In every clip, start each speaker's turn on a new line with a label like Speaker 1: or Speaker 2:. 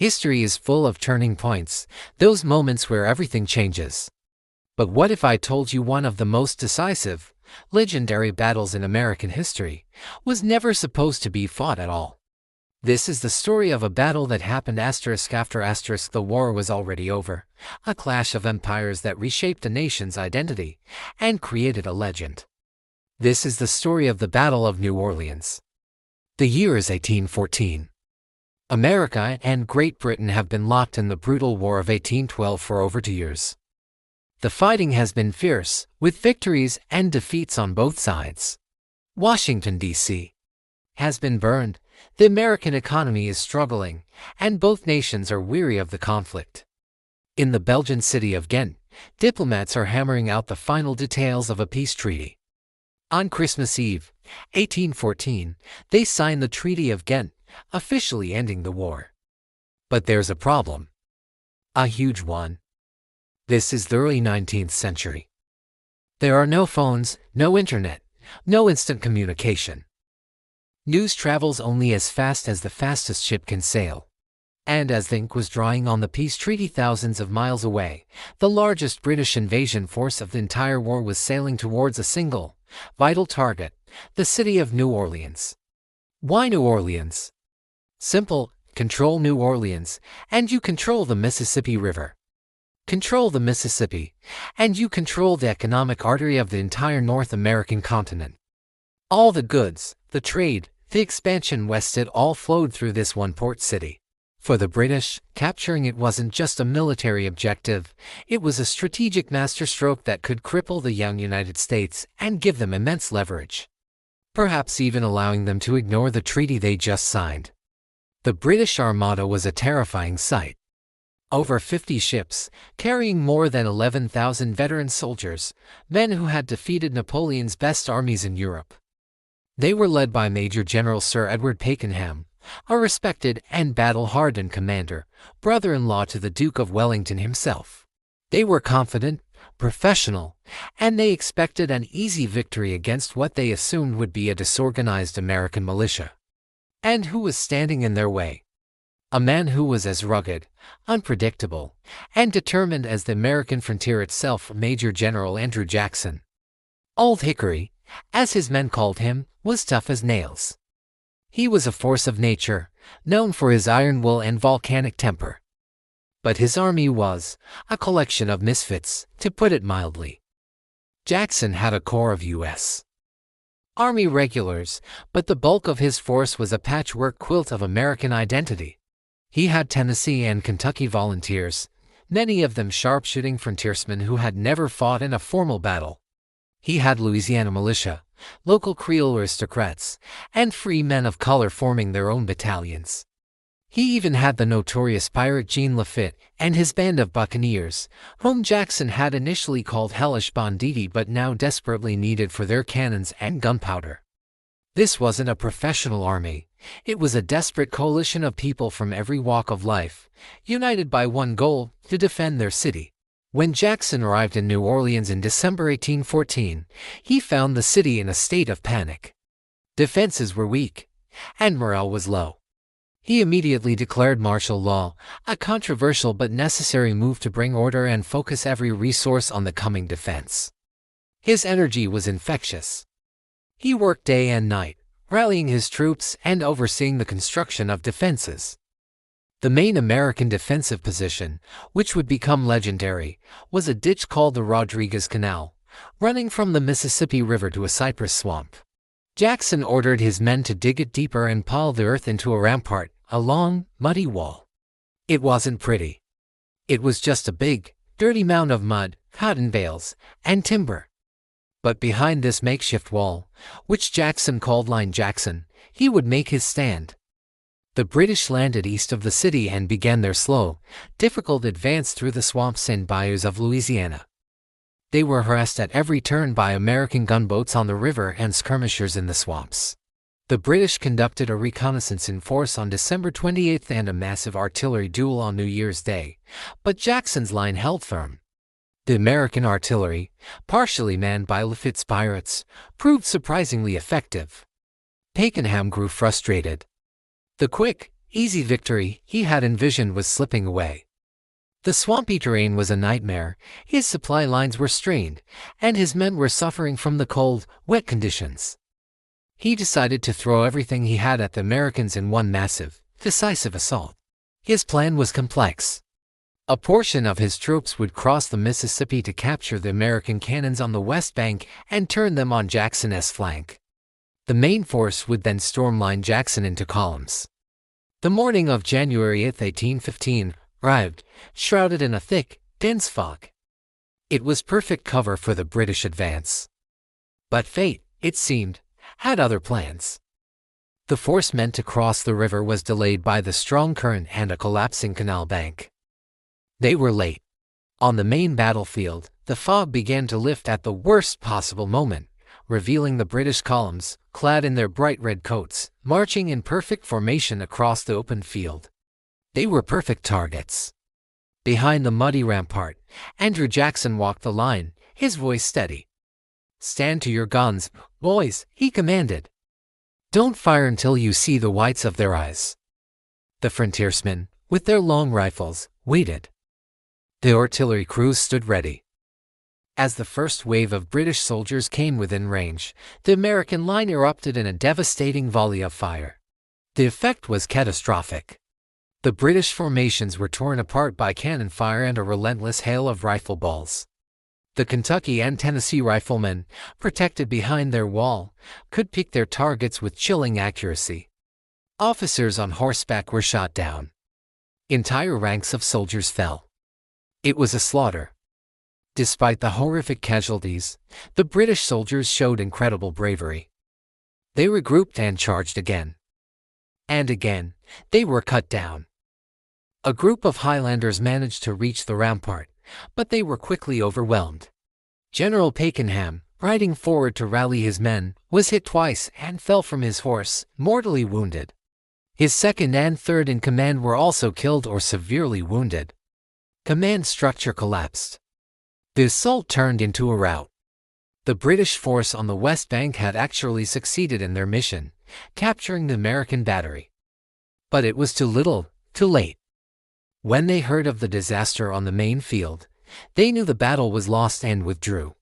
Speaker 1: History is full of turning points, those moments where everything changes. But what if I told you one of the most decisive, legendary battles in American history was never supposed to be fought at all? This is the story of a battle that happened after the war was already over, a clash of empires that reshaped a nation's identity and created a legend. This is the story of the Battle of New Orleans. The year is 1814. America and Great Britain have been locked in the brutal War of 1812 for over 2 years. The fighting has been fierce, with victories and defeats on both sides. Washington, D.C. has been burned, the American economy is struggling, and both nations are weary of the conflict. In the Belgian city of Ghent, diplomats are hammering out the final details of a peace treaty. On Christmas Eve, 1814, they signed the Treaty of Ghent, officially ending the war. But there's a problem. A huge one. This is the early 19th century. There are no phones, no internet, no instant communication. News travels only as fast as the fastest ship can sail. And as the ink was drying on the peace treaty thousands of miles away, the largest British invasion force of the entire war was sailing towards a single, vital target, the city of New Orleans. Why New Orleans? Simple: control New Orleans, and you control the Mississippi River. Control the Mississippi, and you control the economic artery of the entire North American continent. All the goods, the trade, the expansion west, it all flowed through this one port city. For the British, capturing it wasn't just a military objective, it was a strategic masterstroke that could cripple the young United States and give them immense leverage. Perhaps even allowing them to ignore the treaty they just signed. The British Armada was a terrifying sight. Over 50 ships, carrying more than 11,000 veteran soldiers, men who had defeated Napoleon's best armies in Europe. They were led by Major General Sir Edward Pakenham, a respected and battle-hardened commander, brother-in-law to the Duke of Wellington himself. They were confident, professional, and they expected an easy victory against what they assumed would be a disorganized American militia. And who was standing in their way? A man who was as rugged, unpredictable, and determined as the American frontier itself, Major General Andrew Jackson. Old Hickory, as his men called him, was tough as nails. He was a force of nature, known for his iron will and volcanic temper. But his army was a collection of misfits, to put it mildly. Jackson had a corps of U.S. Army regulars, but the bulk of his force was a patchwork quilt of American identity. He had Tennessee and Kentucky volunteers, many of them sharpshooting frontiersmen who had never fought in a formal battle. He had Louisiana militia, local Creole aristocrats, and free men of color forming their own battalions. He even had the notorious pirate Jean Lafitte and his band of buccaneers, whom Jackson had initially called hellish banditti but now desperately needed for their cannons and gunpowder. This wasn't a professional army. It was a desperate coalition of people from every walk of life, united by one goal: to defend their city. When Jackson arrived in New Orleans in December 1814, he found the city in a state of panic. Defenses were weak, and morale was low. He immediately declared martial law, a controversial but necessary move to bring order and focus every resource on the coming defense. His energy was infectious. He worked day and night, rallying his troops and overseeing the construction of defenses. The main American defensive position, which would become legendary, was a ditch called the Rodriguez Canal, running from the Mississippi River to a cypress swamp. Jackson ordered his men to dig it deeper and pile the earth into a rampart, a long, muddy wall. It wasn't pretty. It was just a big, dirty mound of mud, cotton bales, and timber. But behind this makeshift wall, which Jackson called Line Jackson, he would make his stand. The British landed east of the city and began their slow, difficult advance through the swamps and bayous of Louisiana. They were harassed at every turn by American gunboats on the river and skirmishers in the swamps. The British conducted a reconnaissance in force on December 28 and a massive artillery duel on New Year's Day, but Jackson's line held firm. The American artillery, partially manned by Lafitte's pirates, proved surprisingly effective. Pakenham grew frustrated. The quick, easy victory he had envisioned was slipping away. The swampy terrain was a nightmare, his supply lines were strained, and his men were suffering from the cold, wet conditions. He decided to throw everything he had at the Americans in one massive, decisive assault. His plan was complex. A portion of his troops would cross the Mississippi to capture the American cannons on the west bank and turn them on Jackson's flank. The main force would then stormline Jackson into columns. The morning of January 8, 1815, arrived, shrouded in a thick, dense fog. It was perfect cover for the British advance. But fate, it seemed, had other plans. The force meant to cross the river was delayed by the strong current and a collapsing canal bank. They were late. On the main battlefield, the fog began to lift at the worst possible moment, revealing the British columns, clad in their bright red coats, marching in perfect formation across the open field. They were perfect targets. Behind the muddy rampart, Andrew Jackson walked the line, his voice steady. "Stand to your guns, boys," he commanded. "Don't fire until you see the whites of their eyes." The frontiersmen, with their long rifles, waited. The artillery crews stood ready. As the first wave of British soldiers came within range, the American line erupted in a devastating volley of fire. The effect was catastrophic. The British formations were torn apart by cannon fire and a relentless hail of rifle balls. The Kentucky and Tennessee riflemen, protected behind their wall, could pick their targets with chilling accuracy. Officers on horseback were shot down. Entire ranks of soldiers fell. It was a slaughter. Despite the horrific casualties, the British soldiers showed incredible bravery. They regrouped and charged again. And again, they were cut down. A group of Highlanders managed to reach the rampart, but they were quickly overwhelmed. General Pakenham, riding forward to rally his men, was hit twice and fell from his horse, mortally wounded. His second and third in command were also killed or severely wounded. Command structure collapsed. The assault turned into a rout. The British force on the west bank had actually succeeded in their mission, capturing the American battery. But it was too little, too late. When they heard of the disaster on the main field, they knew the battle was lost and withdrew.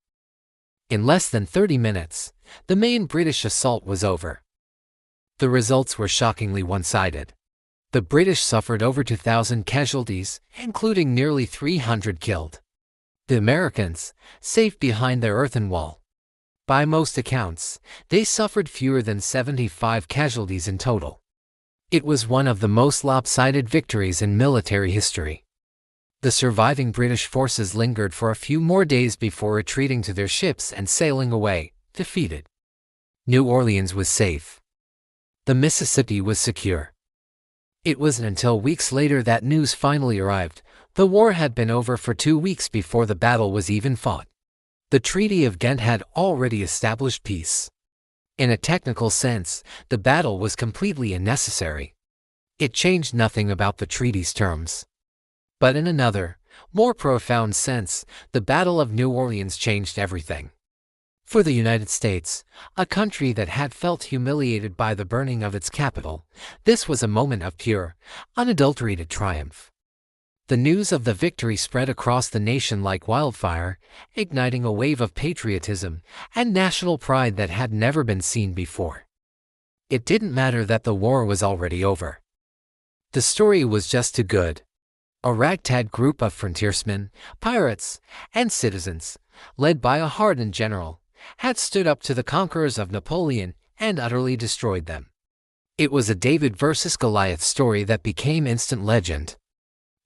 Speaker 1: In less than 30 minutes, the main British assault was over. The results were shockingly one-sided. The British suffered over 2,000 casualties, including nearly 300 killed. The Americans, safe behind their earthen wall. By most accounts, they suffered fewer than 75 casualties in total. It was one of the most lopsided victories in military history. The surviving British forces lingered for a few more days before retreating to their ships and sailing away, defeated. New Orleans was safe. The Mississippi was secure. It wasn't until weeks later that news finally arrived. The war had been over for 2 weeks before the battle was even fought. The Treaty of Ghent had already established peace. In a technical sense, the battle was completely unnecessary. It changed nothing about the treaty's terms. But in another, more profound sense, the Battle of New Orleans changed everything. For the United States, a country that had felt humiliated by the burning of its capital, this was a moment of pure, unadulterated triumph. The news of the victory spread across the nation like wildfire, igniting a wave of patriotism and national pride that had never been seen before. It didn't matter that the war was already over. The story was just too good. A ragtag group of frontiersmen, pirates, and citizens, led by a hardened general, had stood up to the conquerors of Napoleon and utterly destroyed them. It was a David versus Goliath story that became instant legend.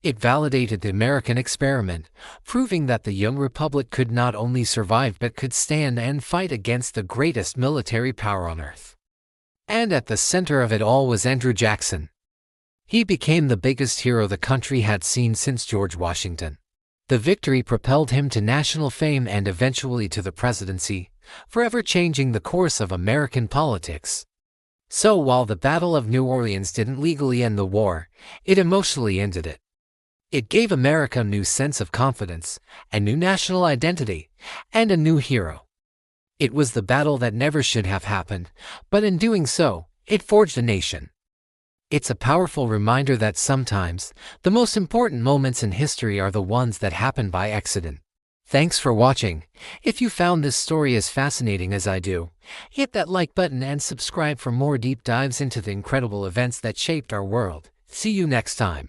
Speaker 1: It validated the American experiment, proving that the young republic could not only survive but could stand and fight against the greatest military power on earth. And at the center of it all was Andrew Jackson. He became the biggest hero the country had seen since George Washington. The victory propelled him to national fame and eventually to the presidency, forever changing the course of American politics. So while the Battle of New Orleans didn't legally end the war, it emotionally ended it. It gave America a new sense of confidence, a new national identity, and a new hero. It was the battle that never should have happened, but in doing so, it forged a nation. It's a powerful reminder that sometimes, the most important moments in history are the ones that happen by accident. Thanks for watching. If you found this story as fascinating as I do, hit that like button and subscribe for more deep dives into the incredible events that shaped our world. See you next time.